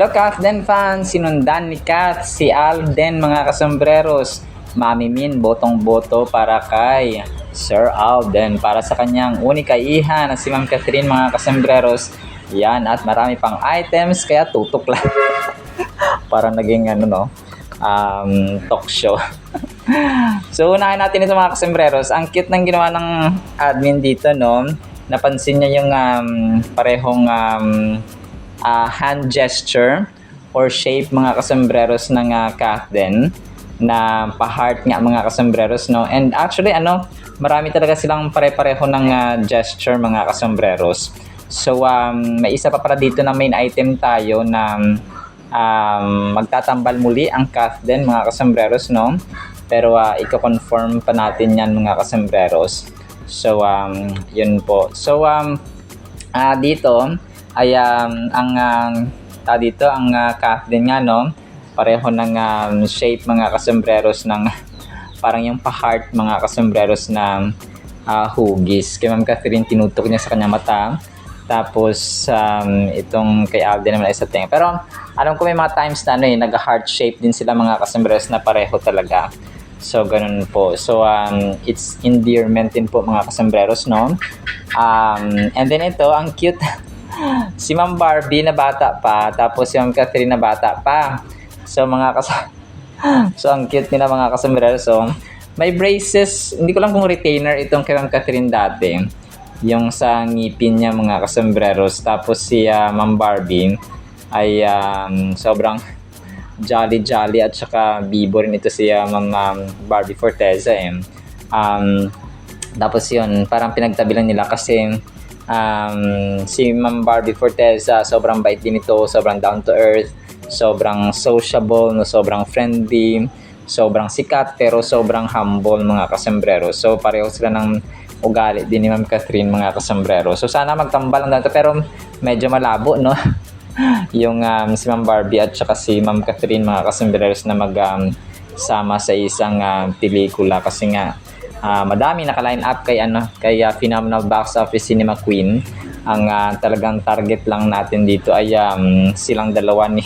Hello Kathden fans, sinundan ni Kath si Alden mga kasambreros. Mami Min, botong-boto para kay Sir Alden para sa kanyang unika-iha na si Ma'am Catherine mga kasambreros. Yan, at marami pang items kaya tutok lang. Parang naging talk show. So unahin natin ito mga kasambreros. Ang cute ng ginawa ng admin dito, no? Napansin niya yung parehong hand gesture or shape mga kasambreros ng Kathden na pa-heart nga mga kasambreros, no? And actually marami talaga silang pare-pareho ng gesture mga kasambreros. So may isa pa para dito na main item tayo na magtatambal muli ang Kathden mga kasambreros, no? Pero i-confirm pa natin yan mga kasambreros. So yun po. So dito ay ang Kathden nga, no, pareho ng shape mga kasambreros ng parang yung pa-heart mga kasambreros na hugis. Kay Ma'am Catherine tinutok niya sa kanyang mata, tapos itong kay Alden naman ay sa tenga. Pero alam ko may mga times na nag-heart shape din sila mga kasambreros na pareho talaga. So ganun po. So it's endearment din po mga kasambreros, no? And then ito, ang cute. Si Ma'am Barbie na bata pa, tapos si Ma'am Catherine na bata pa. So so ang cute nila mga kasambreros. So may braces, hindi ko lang kung retainer itong kay Ma'am Catherine dati. Yung sa ngipin niya mga kasambreros. Tapos si Ma'am Barbie ay sobrang jolly at saka bibo rin ito si Ma'am Barbie Forteza tapos yun, parang pinagtabi lang nila kasi si Ma'am Barbie Forteza sobrang bait din ito, sobrang down to earth, sobrang sociable, no, sobrang friendly, sobrang sikat pero sobrang humble mga kasambreros. So pareho sila ng ugali din ni Ma'am Catherine mga kasambreros. So sana magtambal lang dito pero medyo malabo, no? Yung si Ma'am Barbie at saka si Ma'am Catherine mga kasambreros na sama sa isang pelikula kasi nga madami naka-line up kay Phenomenal Box Office Cinema Queen. Ang talagang target lang natin dito ay silang dalawa ni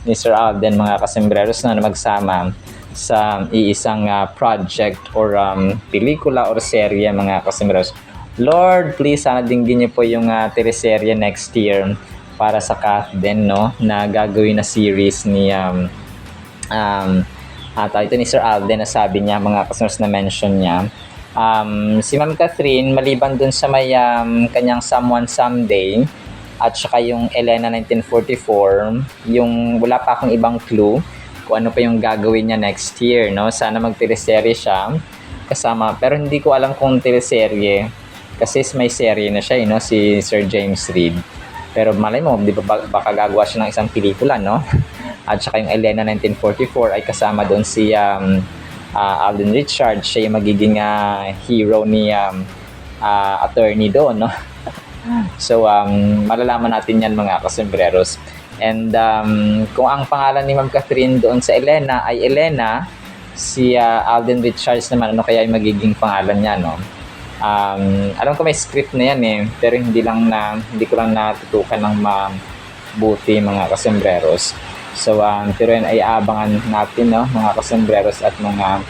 Sir Alden mga kasambreros na magsama sa iisang project or pelikula or serye mga kasambreros. Lord, please sana dinggin niyo po yung teleserye next year para sa Kathden, no, na gagawin na series ni ito ni Sir Alden na sabi niya mga kasambreros na mention niya. Si Ma'am Catherine maliban dun sa may kanyang Someone Someday at saka yung Elena 1944, yung wala pa akong ibang clue kung ano pa yung gagawin niya next year, no? Sana mag-teleserye siya kasama, pero hindi ko alam kung teleserye kasi may serye na siya, no, si Sir James Reid. Pero malay mo, di ba baka gagawa siya ng isang pelikula, no? At saka yung Elena 1944 ay kasama doon si Alden Richards. Siya yung magiging hero ni attorney doon, no? So malalaman natin yan mga kasambreros. And kung ang pangalan ni Ma'am Catherine doon sa Elena ay Elena, si Alden Richards naman ano kaya yung magiging pangalan niya, no? Alam ko may script na yan pero hindi ko lang natutukan ng mabuti mga kasambreros. So pero yan ay aabangan natin, no, mga kasambreros at mga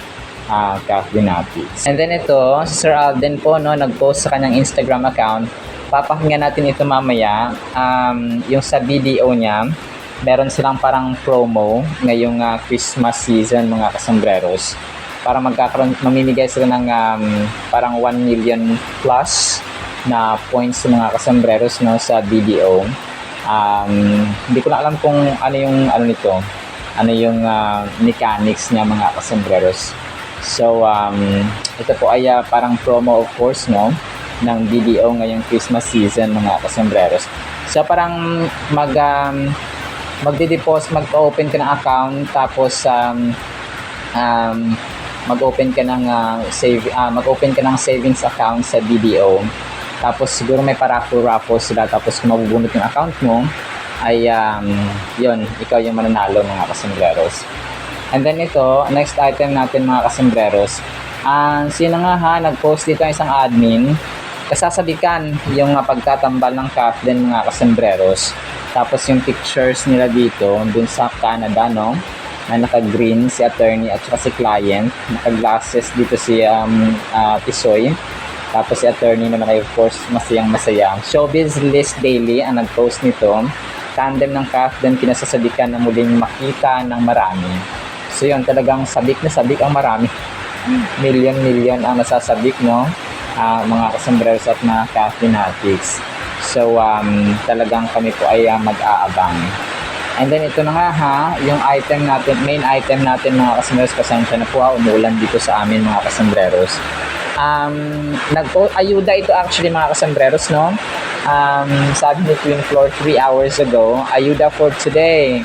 Kathdinatics. And then ito, si Sir Alden po, no, nag-post sa kanyang Instagram account. Papakinggan natin ito mamaya. Yung sa video niya, meron silang parang promo ngayong Christmas season mga kasambreros. Para mamimigay sila ng parang 1 million plus na points sa mga kasambreros, no, sa BDO. Hindi ko na alam kung ano yung mechanics niya mga kasambreros. So ito po ay parang promo of course, no, ng BDO ngayong Christmas season mga kasambreros. So parang magde-deposit, mag-open ka ng account, tapos mag-open ka ng savings account sa BDO. Tapos siguro may paraffle sila, tapos kung mabubunot yung account mo ay yun, ikaw yung mananalo mga kasambreros. And then ito, next item natin mga kasambreros, sino nga nag-post dito isang admin kasasabikan yung pagtatambal ng Kathden mga kasambreros. Tapos yung pictures nila dito, dun sa Canada, no? Na naka-green si attorney at saka si client. Naka-glasses dito si Tisoy. Tapos si attorney naman ay of course masayang masaya. Showbiz List Daily ang nag-post nito. Tandem ng Kathleen kinasasadikan na muling makita ng marami. So yun, talagang sabik na sabik ang marami. Million ang nasasabik, no? Mga kasambreros at mga Kathleenatics. So, talagang kami po ay mag-aabang. And then, ito na nga yung item natin, main item natin mga kasambreros, pasensya na po umuulan dito sa amin mga kasambreros. Ayuda ito actually mga kasambreros, no? Sabi ni Twin Floor 3 hours ago, ayuda for today.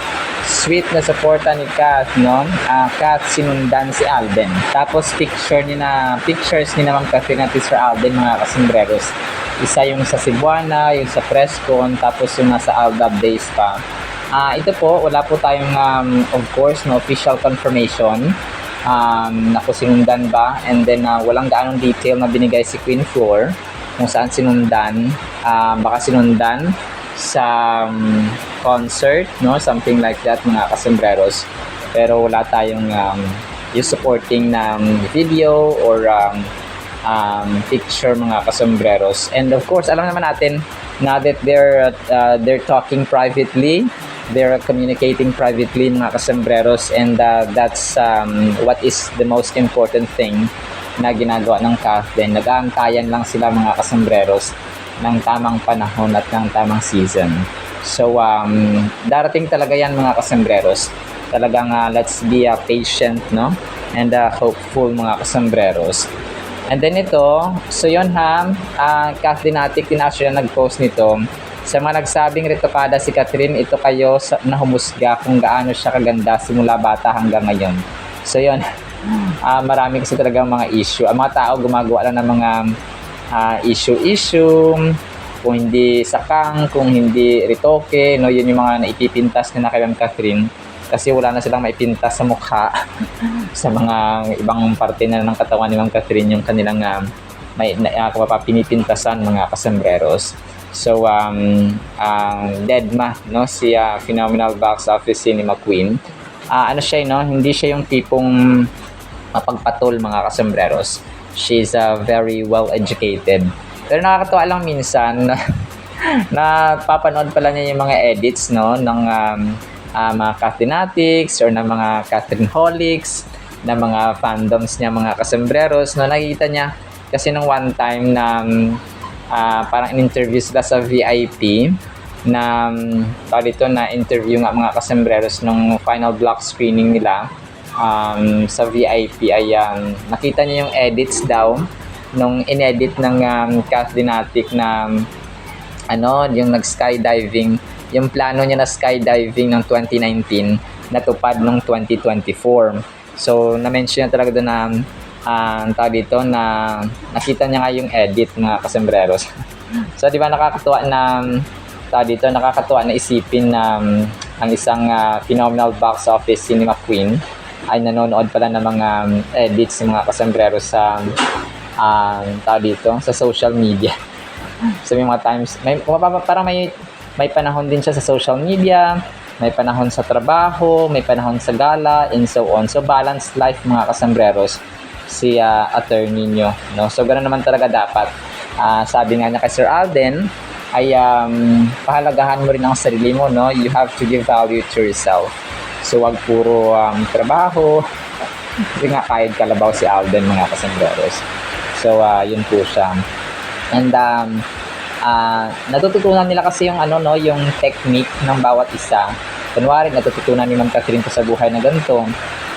Sweet na suporta ni Kath, no? Kath, sinundan si Alden. Tapos pictures ni naman Catherine at Sir Alden mga kasambreros. Isa yung sa Cebuana, yung sa Frescon, tapos yung nasa Aldab Days pa. Ito po, wala po tayong of course no official confirmation na kung sinundan ba, and then walang gaanong detail na binigay si Queen Flor kung saan sinundan. Baka sinundan sa concert, no, something like that mga kasambreros, pero wala tayong yung supporting na video or picture mga kasambreros. And of course alam naman natin na that they're talking privately, they're communicating privately mga kasambreros, and that's what is the most important thing na ginagawa ng Kathleen. Nag-aantayan lang sila mga kasambreros ng tamang panahon at ng tamang season. So darating talaga yan mga kasambreros. Talagang let's be patient, no, and hopeful mga kasambreros. And then ito, so yun Kathleenatic din actually nag-post nito. Sa mga nagsabing retokada si Catherine, ito kayo na humusga kung gaano siya kaganda simula bata hanggang ngayon. So yun, marami kasi talagang mga issue. Ang mga tao gumagawa lang ng mga issue, kung hindi sakang, kung hindi retoke, no, yun yung mga naipipintas na kay Ma'am Catherine. Kasi wala na silang maipintas sa mukha sa mga ibang parte na ng katawan ni Ma'am Catherine yung kanilang pinipintasan mga kasambreros. So, Deadma, no, si Phenomenal Box Office Cinema Queen. Ano siya, no, hindi siya yung tipong mapagpatol mga kasambreros. She's very well educated. Pero nakakatawa lang minsan na papanood pala niya yung mga edits, no, ng mga Kathleenatics or ng mga Catherine-holics, na mga fandoms niya mga kasambreros, no, nakikita niya kasi nung one time na parang in-interview sila sa VIP na na interview nga mga kasambreros nung final block screening nila sa VIP ay nakita niya yung edits daw nung inedit ng Kathleenatic na yung nag-skydiving, yung plano niya na skydiving ng 2019 natupad nung 2024. So na-mention niya talaga doon na na nakita niya nga yung edit mga kasambreros. So di ba nakakatuwa na isipin na ang isang Phenomenal Box Office Cinema Queen ay nanonood pala ng mga edits ng mga kasambreros sa sa social media. So may mga times parang may panahon din siya sa social media, may panahon sa trabaho, may panahon sa gala, and so on. So balanced life mga kasambreros si attorney nyo, no? So ganoon naman talaga dapat. Sabi nga niya kay Sir Alden ay pahalagahan mo rin ang sarili mo, no? You have to give value to yourself. So wag puro trabaho. Kasi nga kahit kalabaw si Alden mga kasambreros. So yun po siya. And natututunan nila kasi yung yung technique ng bawat isa. Kunwari natututunan ni Ma'am Catherine ko sa buhay na ganito,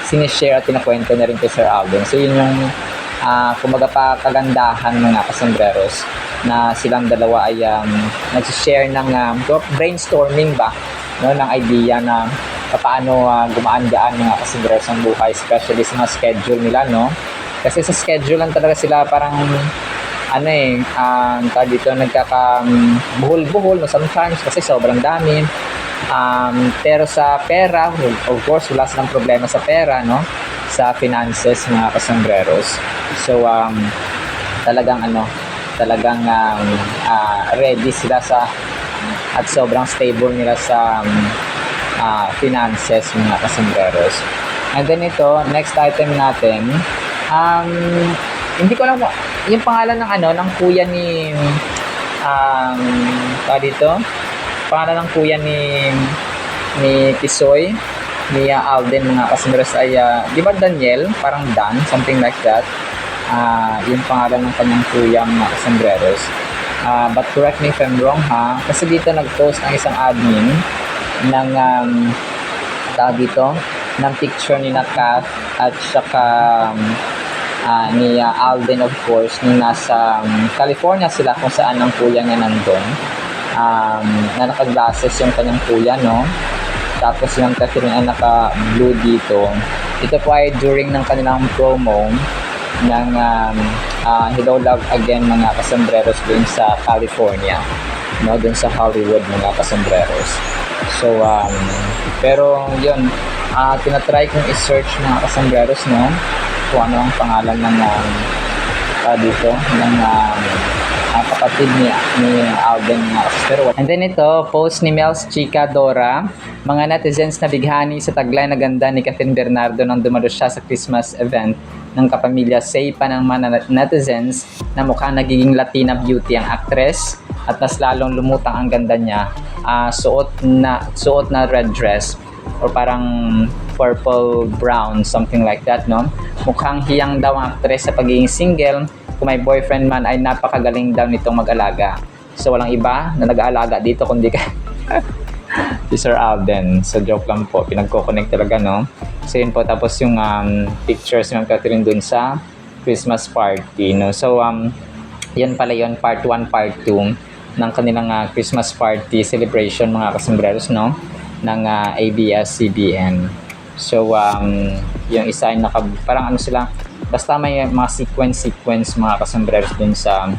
sinishare at pinakwento na rin kay Sir Alden. So yun yung kumbaga pa kagandahan mga kasambreros na silang dalawa ay nag-share ng brainstorming ba, no, ng idea na paano gumaan-gaan mga kasambreros ang buhay, especially sa mga schedule nila, no? Kasi sa schedule lang talaga sila parang dito nagkakabuhol-buhol no, sometimes kasi sobrang dami. Pero sa pera, of course, wala silang problema sa pera, no? Sa finances mga kasambreros. So, talagang ready sila sa at sobrang stable nila sa finances, mga kasembreros. And then ito, next item natin, hindi ko alam yung pangalan ng ng kuya ni pangalan ng kuya ni Tisoy, ni Alden, mga kasembreros, ay di ba Daniel? Parang Dan, something like that. Yung pangalan ng kanyang kuya, mga kasembreros. But correct me if I'm wrong, ha, kasi dito nag-post ng isang admin ng ng picture ni Kath at saka ni Alden, of course, nung nasa California sila, kung saan ang kuya niya nandun, na naka-glasses yung kanyang kuya, no? Tapos yung Catherine ay naka-blue dito. Ito po ay during ng kanilang promo ng Hello Love Again, mga kasembreros, dun sa California, no? Dun sa Hollywood, mga kasembreros. So pero yun, tinatry kong i-search, mga kasembreros, no, kung ano ang pangalan ng dito ng kapatid ni Alden, mga kasembreros. And then ito, post ni Mel's Chica Dora: mga netizens na bighani sa taglay na ganda ni Catherine Bernardo nang dumalo siya sa Christmas event ng kapamilya. Say pa ng mga netizens na mukhang nagiging Latina beauty ang actress at mas lalong lumutang ang ganda niya. Suot na red dress or parang purple brown, something like that, no? Mukhang hiyang daw ang actress sa pagiging single. Kung may boyfriend man ay napakagaling daw nitong mag-alaga. So walang iba na nag-aalaga dito kundi ka si Sir Alden. So joke lang po, pinagko-connect talaga, no? So yun po, tapos yung pictures ng Catherine dun sa Christmas party, no? So yan pala yun, part 1, part 2 ng kanilang Christmas party celebration, mga kasembreros, no, ng ABS-CBN. So yung isa ay parang sila, basta may mga sequence, mga kasembreros, dun sa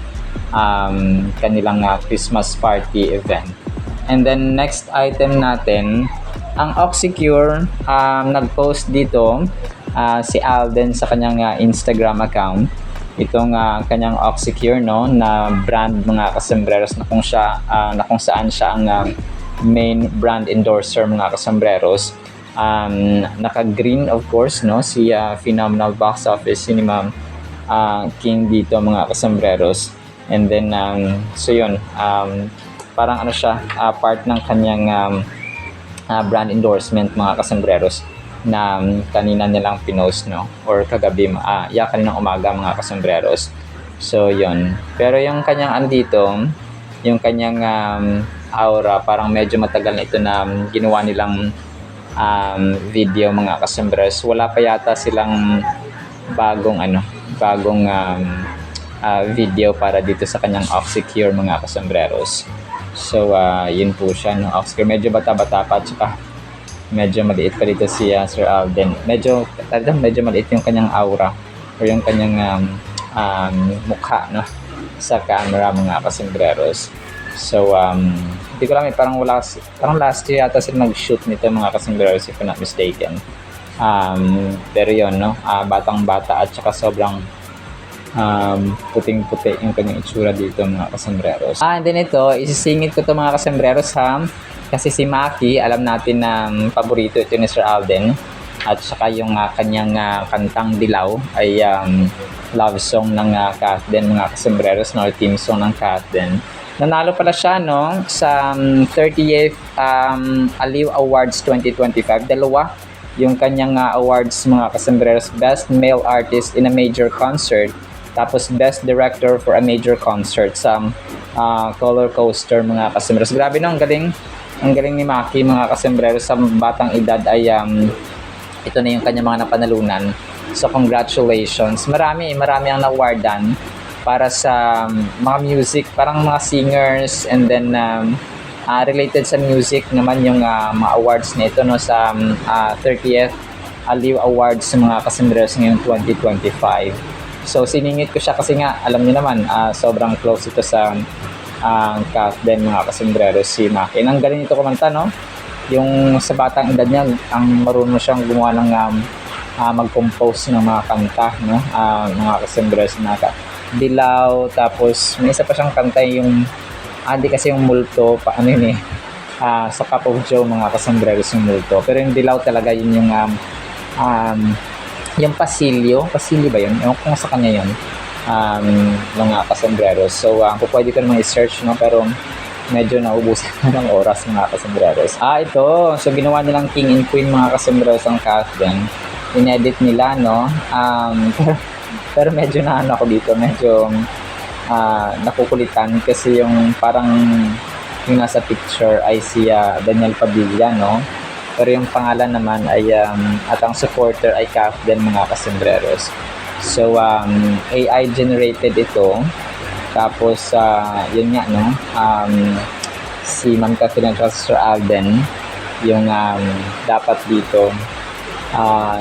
kanilang Christmas party event. And then next item natin, ang Oxycure, nag-post dito si Alden sa kanyang Instagram account. Itong kanyang Oxycure, no, na brand, mga kasembreros, na kung saan siya ang main brand endorser, mga kasembreros. Naka-green, of course, no, si phenomenal box office cinema king dito, mga kasembreros. And then so yun, parang siya, part ng kanyang brand endorsement, mga kasembreros, na kanina nilang pinost, no, or kagabi, kaninang umaga, mga kasembreros. So yun, pero yung kanyang dito, yung kanyang aura, parang medyo matagal na ito na ginawa nilang video, mga kasembreros. Wala pa yata silang bagong video para dito sa kanyang Oxycure, mga kasembreros. So yun po siya, no, Oxycure. Medyo bata-bata pa, tsaka medyo maliit pa dito si Sir Alden. Medyo maliit yung kanyang aura o yung kanyang mukha, no, sa camera, mga kasembreros. So hindi ko alam, parang last year yata sila nag-shoot nito, mga kasembreros, if I'm not mistaken. Pero yun, no, batang-bata at saka sobrang puting-puti yung kanyang itsura dito, mga kasembreros. And then ito, isisingit ko to, mga kasembreros, ha, kasi si Maki, alam natin na paborito ito ni Sir Alden, at saka yung kanyang kantang Dilaw ay love song ng Kathden, mga kasembreros, no, team song ng Kathden. Nanalo pala siya, no, sa 30th Aliw Awards 2025. Dalawa yung kanyang awards, mga kasembreros: Best Male Artist in a Major Concert, tapos Best Director for a Major Concert sa Roller Coaster, mga kasembreros. Grabe, no, ang galing ni Maki, mga kasembreros. Sa batang edad ay ito na yung kanyang mga napanalunan. So congratulations. Marami ang na-awardan para sa mga music, parang mga singers, and then related sa music naman yung mga awards nito, no, sa 30th Aliw Awards sa mga kasembreros ngayong 2025. So siningit ko siya kasi nga alam niyo naman, sobrang close ito sa Kathden, mga kasembreros, si Maki. Ang galing ito kumanta, no, yung sa batang edad niya, ang marunong siyang gumawa ng mag-compose ng mga kanta, no, mga kasembreros, na Dilaw. Tapos may isa pa siyang kanta, yung Hindi kasi yung multo, sa Cup of Joe mga kasombreros yung multo. Pero yung dilaw talaga yun um, yung pasilyo ba yun? Yung kung sa kanya yun, mga kasombreros. So, pwede ko naman i-search, no? Pero medyo naubusan na ng oras mga kasombreros. Ito. So, ginawa nilang King and Queen mga kasombreros ang casting. In-edit nila, no? Pero medyo ako dito. Medyo nakukulitan kasi yung parang yung nasa picture ay si Daniel Padilla, no? Pero yung pangalan naman ay at ang supporter ay Kafden mga kasombreros. So, AI generated ito. Tapos, yun nga, no? Si Ma'am Catherine at Sir Alden, yung dapat dito.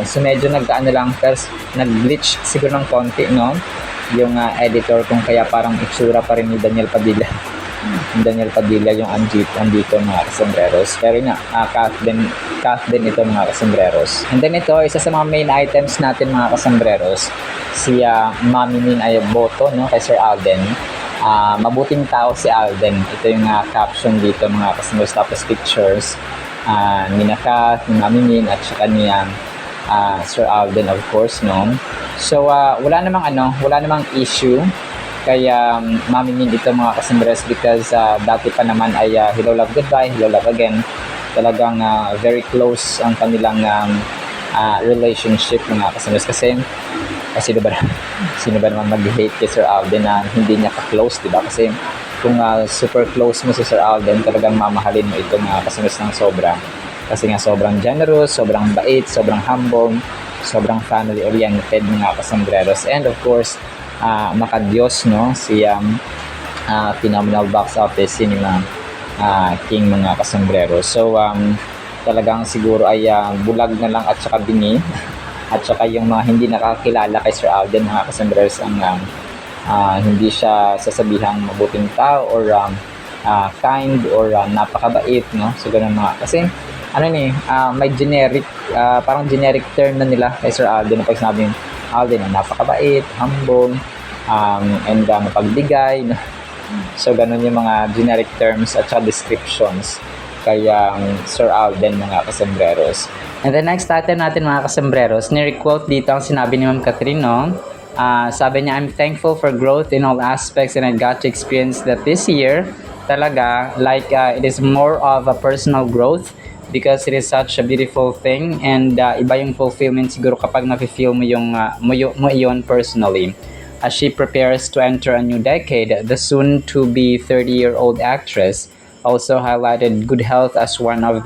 So, medyo nag-glitch siguro ng konti, no? Yung editor kung kaya parang itsura pa rin ni Daniel Padilla. Daniel Padilla yung andito mga kasombreros. Pero yun Kafden ito mga kasombreros. And then ito, isa sa mga main items natin mga kasombreros, si Mami Min ay boto, no, kay Sir Alden. Mabuting tao si Alden. Ito yung caption dito mga kasombreros. Tapos pictures ni Kath, ni Mami Min at saka ni Sir Alden of course, no. So wala namang issue kaya Mami Min ito mga kasombreros because dati pa naman ay Hello Love Goodbye, Hello Love Again. Talagang very close ang kanilang relationship mga kasombreros kasi sino ba naman mag-hate kay Sir Alden na hindi niya ka-close, diba? Kasi kung super close mo si Sir Alden, talagang mamahalin mo ito mga kasombreros ng sobra. Kasi nga sobrang generous, sobrang bait, sobrang humble, sobrang family-oriented mga kasombreros. And of course, makadiyos, no? Si phenomenal box office cinema king mga kasombreros. So, talagang siguro ay bulag na lang at saka bingi. At saka yung mga hindi nakakilala kay Sir Alden mga kasombreros ang hindi siya sasabihang mabuting tao or kind or napakabait, no? So, ganun mga. Kasi, may generic, parang generic term na nila kay Sir Alden. Pag sinabi yung Alden na napakabait, humble, and mapagbigay, no? So, ganun yung mga generic terms at saka descriptions kay Sir Alden mga kasombreros. And the next item natin mga kasombreros, ni-quote dito ang sinabi ni Ma'am Catherine, no? Sabi niya, I'm thankful for growth in all aspects and I got to experience that this year talaga, like it is more of a personal growth because it is such a beautiful thing and iba yung fulfillment siguro kapag na-feel mo yung mo iyon personally. As she prepares to enter a new decade, the soon-to-be 30-year-old actress also highlighted good health as one of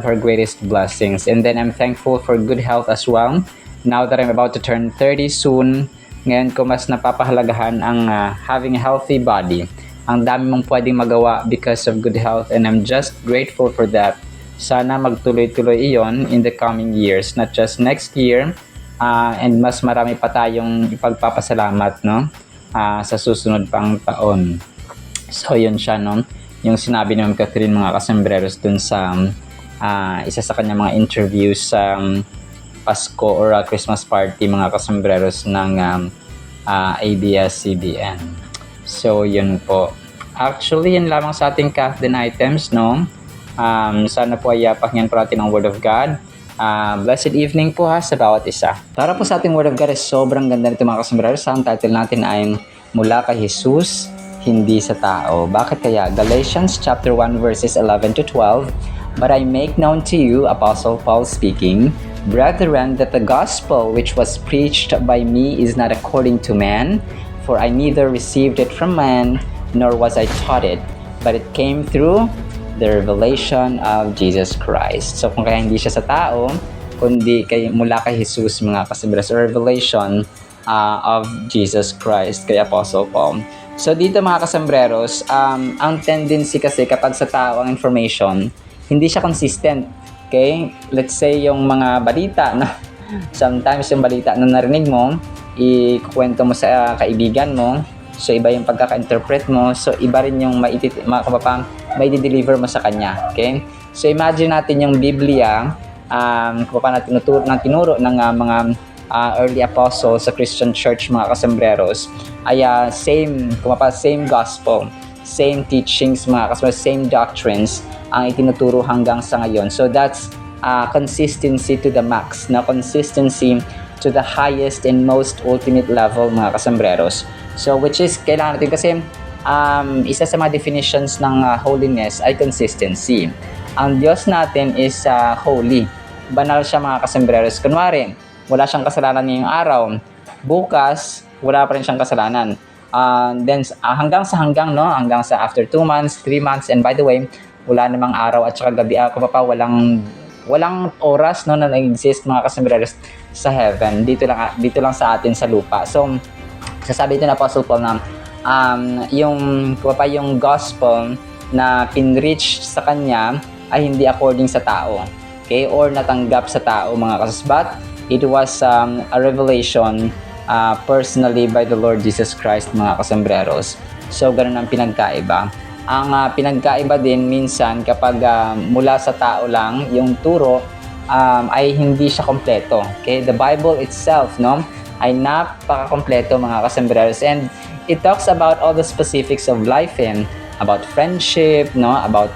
her greatest blessings. And then I'm thankful for good health as well. Now that I'm about to turn 30 soon, ngayon ko mas napapahalagahan ang having a healthy body. Ang dami mong pwedeng magawa because of good health and I'm just grateful for that. Sana magtuloy-tuloy iyon in the coming years, not just next year, and mas marami pa tayong ipagpapasalamat, no? Sa susunod pang taon. So yun siya, no? Yung sinabi ni Ma'am Catherine mga kasombreros dun sa isa sa kanyang mga interviews sa Pasko or Christmas party mga kasombreros ng ABS-CBN. So yun po. Actually, yun lamang sa ating Kafden items, no? Sana po ay pakinggan po natin ang Word of God. Blessed evening po sa bawat isa. Para po sa ating Word of God is sobrang ganda nito mga kasombreros. Ang title natin ay Mula kay Jesus, Hindi sa Tao. Bakit kaya? Galatians chapter 1 verses 11 to 12. But I make known to you, Apostle Paul speaking, brethren, that the gospel which was preached by me is not according to man, for I neither received it from man, nor was I taught it, but it came through the revelation of Jesus Christ. So kung kaya hindi siya sa tao, kundi mula kay Jesus mga kasombreros, revelation of Jesus Christ kay Apostle Paul. So dito mga kasombreros, ang tendency kasi kapag sa tao ang information, hindi siya consistent. Okay? Let's say yung mga balita, no? Sometimes yung balita na narinig mo, ikukwento mo sa kaibigan mo, so iba yung pagkaka-interpret mo, so iba rin yung may deliver mo sa kanya. Okay? So imagine natin yung Biblia, kung paano tinuro ng mga early apostles sa Christian church mga kasombreros, ay same gospel, same teachings mga kasumbrero, same doctrines ang itinuturo hanggang sa ngayon. So that's consistency to the max, na consistency to the highest and most ultimate level mga kasambreros. So which is kailangan natin kasi isa sa mga definitions ng holiness ay consistency. Ang Diyos natin is holy. Banal siya mga kasambreros. Kunwari, wala siyang kasalanan ngayong araw. Bukas, wala pa rin siyang kasalanan. Then hanggang sa after 2 months, 3 months, and by the way, wala namang araw at saka gabi walang oras na nag-exist mga kasambreros sa heaven. Dito lang sa atin sa lupa. So sasabi ito na Apostle Paul na yung gospel na pinreach sa kanya ay hindi according sa tao, okay, or natanggap sa tao mga kasus, but it was a revelation personally by the Lord Jesus Christ mga kasambreros. So ganun ang pinagkaiba. Ang pinagkaiba din minsan kapag mula sa tao lang yung turo ay hindi siya kompleto. Okay, the Bible itself ay napaka-kompleto mga kasambreros, and it talks about all the specifics of life and about friendship, about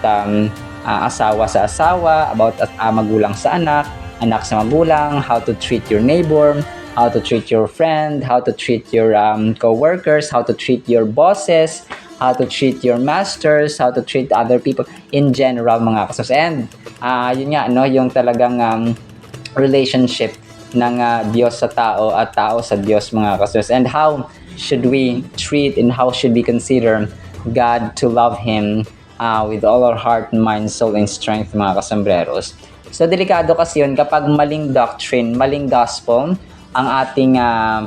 asawa sa asawa, about magulang sa anak, anak sa magulang, how to treat your neighbor, how to treat your friend, how to treat your co-workers, how to treat your bosses, how to treat your masters, how to treat other people in general mga kasos. And yun nga, yung talagang relationship ng Diyos sa tao at tao sa Diyos mga kasos. And how should we treat and how should we consider God to love Him with all our heart, mind, soul, and strength mga kasambreros. So delikado kasi yun kapag maling doctrine, maling gospel ang ating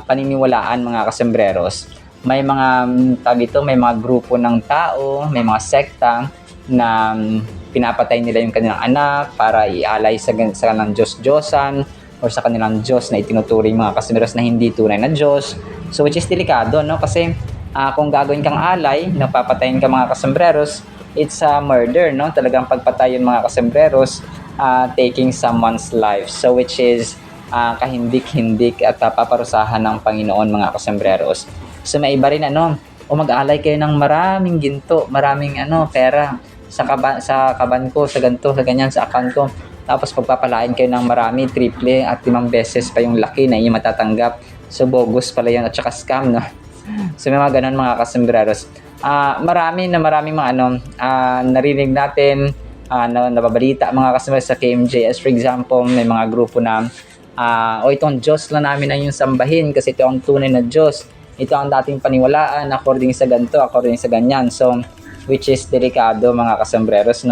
paniniwalaan mga kasambreros. May mga may mga grupo ng tao, may mga sekta na pinapatay nila yung kanilang anak para ialay sa kanilang Diyos-Diyosan or sa kanilang Diyos na itinuturing mga kasambreros na hindi tunay na Diyos. So which is delikado, kasi kung gagawin kang alay, napapatayin ka mga kasambreros, it's a murder, talagang pagpatayin mga kasambreros, taking someone's life. So which is kahindik-hindik at paparusahan ng Panginoon mga kasambreros. So may iba rin mag-alay kayo ng maraming ginto, maraming pera sa kaban ko, sa ganito, sa ganyan, sa account ko. Tapos pagpapalain kayo ng marami, triple at 5 beses pa yung laki na inyong matatanggap. So bogus pala yun at saka scam, So may mga ganun mga kasambreros. Maraming mga narinig natin, nababalita mga kasambreros sa KMJS. For example, may mga grupo na itong Diyos lang namin ang yung sambahin kasi ito ang tunay na Diyos. Ito ang dating paniwalaan according sa ganito, according sa ganyan. So, which is delikado mga kasambreros,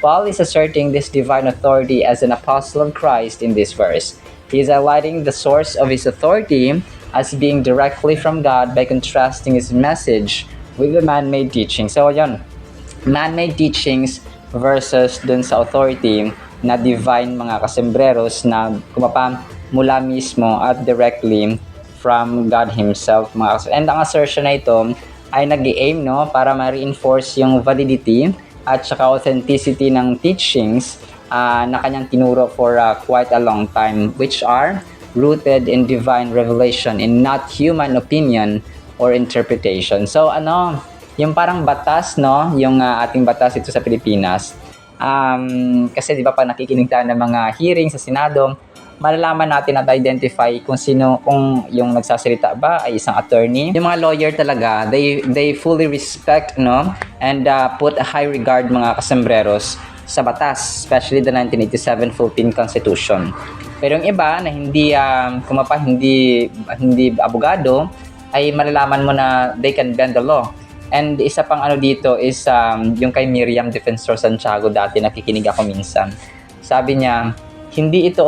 Paul is asserting this divine authority as an apostle of Christ in this verse. He is highlighting the source of his authority as being directly from God by contrasting his message with the man-made teaching. So, yun, man-made teachings versus dun sa authority na divine mga kasambreros na kumapa mula mismo at directly from God Himself mga kasambreros. And ang assertion na ito ay nag-i-aim para ma-reinforce yung validity at saka authenticity ng teachings na kanyang tinuro for quite a long time, which are rooted in divine revelation and not human opinion or interpretation. So yung parang batas, yung ating batas ito sa Pilipinas, kasi di ba pa nakikinig tayo ng mga hearing sa Senado, malalaman natin at identify kung yung nagsasalita ba ay isang attorney. Yung mga lawyer talaga, they fully respect and put a high regard mga kasambreros sa batas, especially the 1987 Philippine Constitution. Pero yung iba na hindi abogado, ay malalaman mo na they can bend the law. And isa pang dito is yung kay Miriam Defensor Santiago, dati nakikinig ako minsan. Sabi niya, hindi ito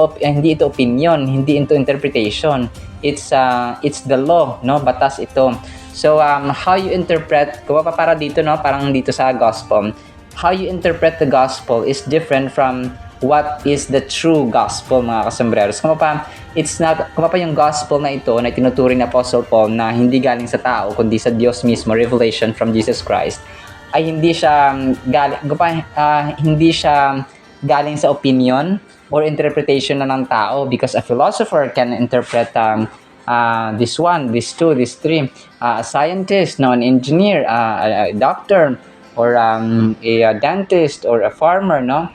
opinion, hindi ito interpretation. It's the law, batas ito. So how you interpret, para dito parang dito sa gospel, how you interpret the gospel is different from what is the true gospel mga kasambreros. Yung gospel na ito na tinuturing ni Apostle Paul na hindi galing sa tao kundi sa Diyos mismo, revelation from Jesus Christ, ay hindi siya galing sa opinion or interpretation na ng tao, because a philosopher can interpret this one, this two, this three, a scientist, no, an engineer, a doctor, or a dentist, or a farmer, no?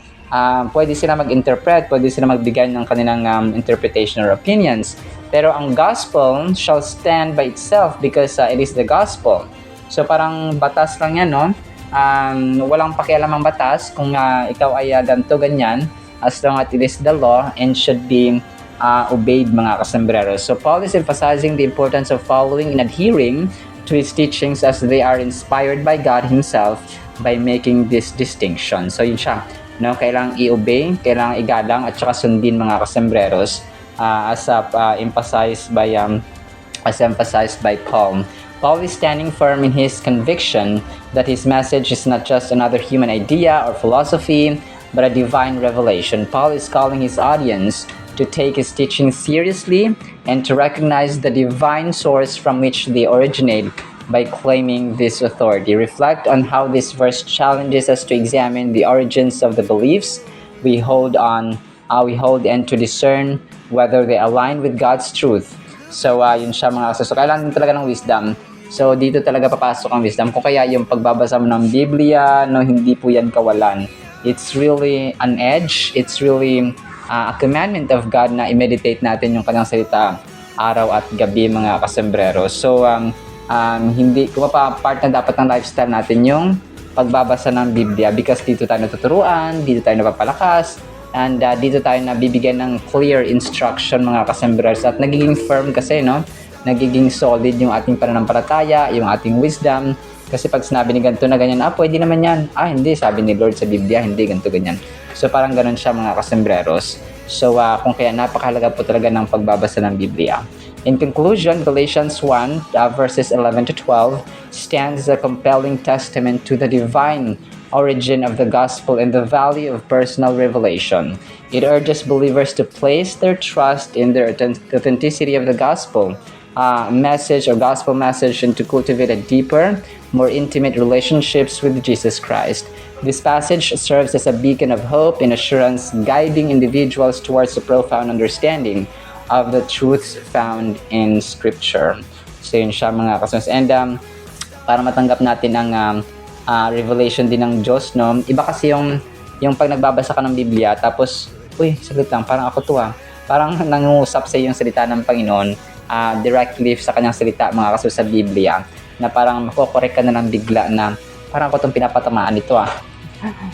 Pwede sila mag-interpret, pwede sila magbigay ng kanilang interpretation or opinions. Pero ang gospel shall stand by itself because it is the gospel. So parang batas lang yan, no? Walang pakialam ang batas kung ikaw ay ganito, ganyan, as long as it is the law and should be obeyed, mga kasembreros. So Paul is emphasizing the importance of following and adhering to his teachings as they are inspired by God Himself by making this distinction. So yun siya, no? Kailangang i-obey, kailangang igalang at saka sundin, mga kasembreros, as emphasized by Paul. Paul is standing firm in his conviction that his message is not just another human idea or philosophy, but a divine revelation. Paul is calling his audience to take his teaching seriously and to recognize the divine source from which they originate by claiming this authority. Reflect on how this verse challenges us to examine the origins of the beliefs we hold and to discern whether they align with God's truth. So, yun siya, mga kaso. So, kailangan din talaga ng wisdom. So, dito talaga papasok ang wisdom. Kung kaya yung pagbabasa mo ng Biblia, no, hindi po yan kawalan. It's really an edge. It's really a commandment of God na i-meditate natin yung kanyang salita araw at gabi, mga kasembreros. So, hindi, kung part na dapat ng lifestyle natin yung pagbabasa ng Biblia because dito tayo natuturuan, dito tayo napapalakas, and dito tayo nabibigyan ng clear instruction, mga kasembreros, at nagiging firm kasi, no? Nagiging solid yung ating pananampalataya, yung ating wisdom. Kasi pag sinabi ni ganito na ganyan, pwede naman yan. Hindi, sabi ni Lord sa Biblia, hindi ganito ganyan. So parang ganun siya, mga kasembreros. So kung kaya napakahalaga po talaga ng pagbabasa ng Biblia. In conclusion, Galatians 1 verses 11 to 12 stands as a compelling testament to the divine origin of the gospel and the value of personal revelation. It urges believers to place their trust in the authenticity of the gospel message or gospel message and to cultivate a deeper, more intimate relationships with Jesus Christ. This passage serves as a beacon of hope and assurance, guiding individuals towards a profound understanding of the truths found in Scripture. So yun siya, mga kasunod. And para matanggap natin ang revelation din ng Diyos, no? Iba kasi yung pag nagbabasa ka ng Biblia, tapos, saglit lang, parang ako to Parang nangungusap sa yung salita ng Panginoon, directly sa kanyang salita, mga kasunod, sa Biblia, na parang makokorek ka na lang bigla na, parang ako itong pinapatamaan nito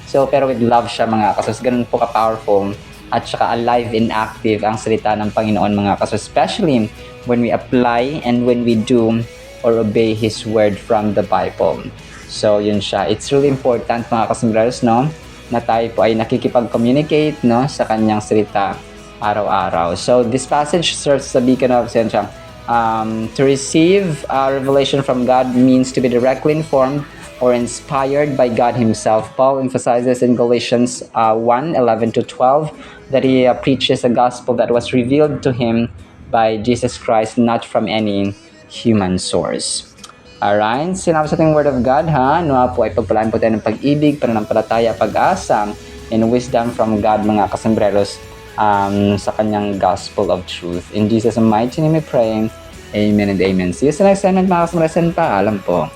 So, pero with love siya, mga kasunod. Ganun po ka-powerful at saka alive and active ang salita ng Panginoon, mga kasunod. Especially when we apply and when we do or obey His word from the Bible. So, yun siya. It's really important, mga kasembreros, no? Na tayo po ay nakikipag-communicate, no? Sa kanyang salita araw-araw. So, this passage serves as a beacon of to receive revelation from God means to be directly informed or inspired by God Himself. Paul emphasizes in Galatians 1:11 to 12 that he preaches a gospel that was revealed to him by Jesus Christ, not from any human source. Alright, sinabi sa ating Word of God, Nawa po ay pagpalaan po tayo ng pag-ibig, pananampalataya, pag-asa, and wisdom from God, mga kasembreros, sa kanyang gospel of truth. In Jesus' mighty name we pray. Amen and amen. See you sa next segment, mga kasembreros, and paalam po.